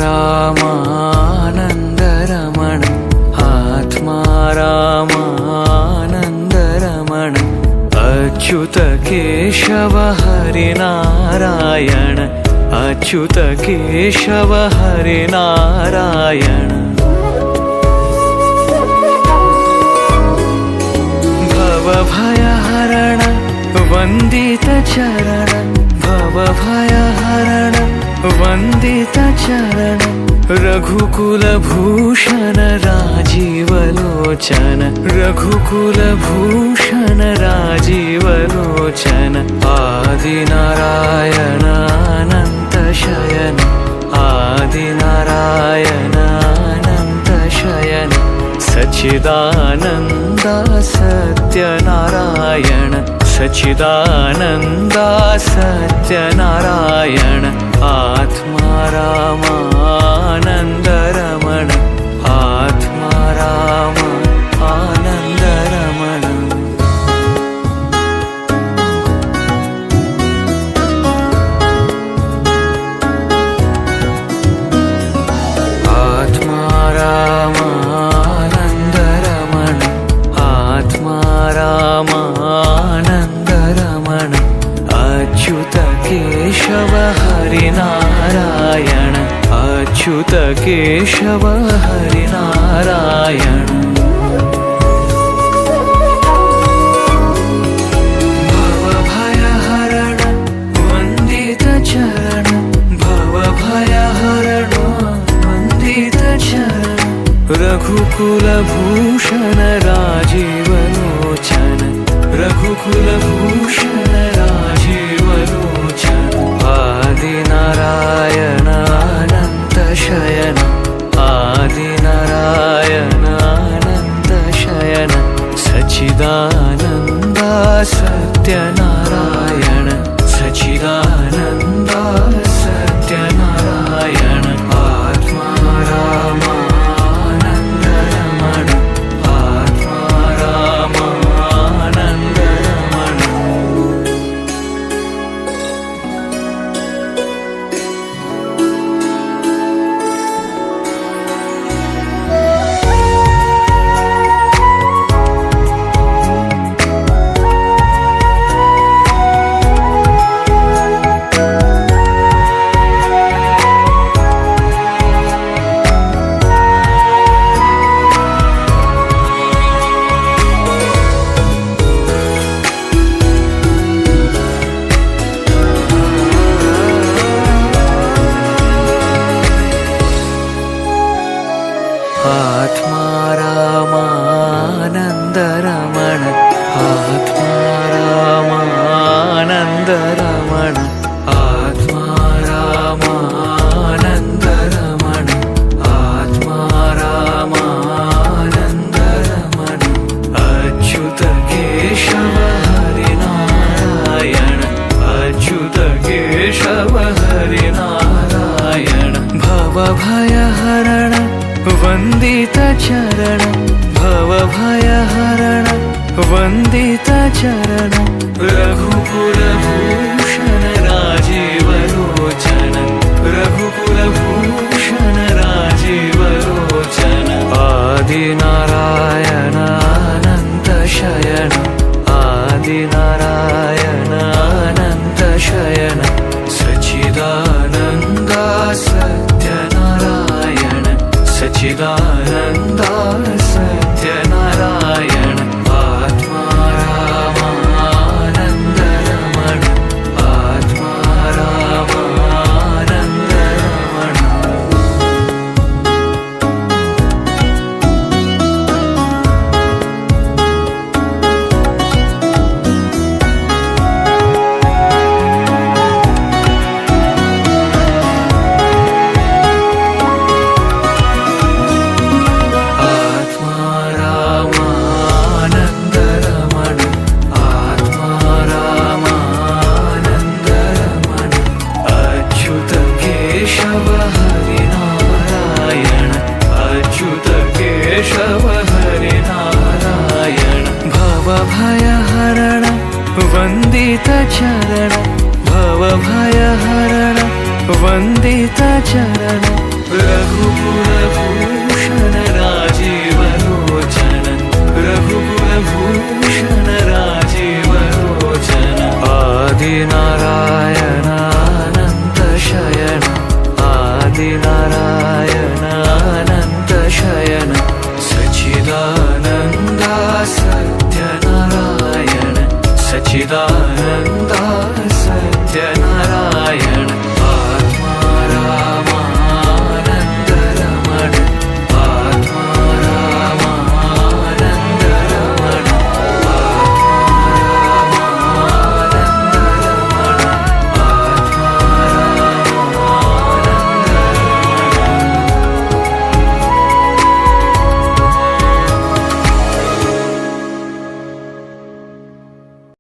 रामानन्दरमण आत्मा रामानन्दरमण अच्युत केशव हरिनारायण अच्युत केशव हरिनारायण भवभयहरण वन्दित चरण भवभयहरण वन्दित चरण रघुकुलभूषण राजीवलोचन रघुकुलभूषण राजीवलोचन आदिनारायण अनंत शयन आदिनारायण अनंत शयन सच्चिदानन्द सत्यनारायण सच्चिदानन्द सत्यनारायण आत्मा रामानन्दरमण आत्मा रामानन्दरमण आत्मा रामानन्दरमण आत्मा रामानन्दरमण अच्युत केशव हरिनारायण अच्युत केशव हरिनारायण भवभयहरण वन्दित चरण भवभयहरण वन्दित चरण रघुकुलभूषण राजीवलोचन रघुकुलभूषण राजीवलोचन आदिनारायण अनंत शयन आदिनारायण अनंत शयन सच्चिदानन्द सत्यनारायण सच्चिदानन्द सत्यनारायण आत्मा रामानन्दरमण आत्मा रामानन्दरमण आत्मा रामानन्दरमण आत्मा रामानन्दरमण आत्मा रामानन्दरमण आत्मा रामानन्दरमण अच्युत केशव हरिनारायण अच्युत केशव हरिनारायण भवभयहरण वन्दित चरण भवभयहरण वन्दित चरण रघुकुलभूषण राजीवलोचन रघुकुलभूषण राजीवलोचन आदिनारायण अनंत शयन आदिनारायण अनंत शयन सच्चिदानन्द सत्यनारायण सच्चिदानन्द सत्यनारायण आत्मा रामानन्दरमण आत्मा रामानन्दरमण केशव हरिनारायण भवभयहरण वन्दित चरण भवभयहरण वन्दित चरण रघुपुर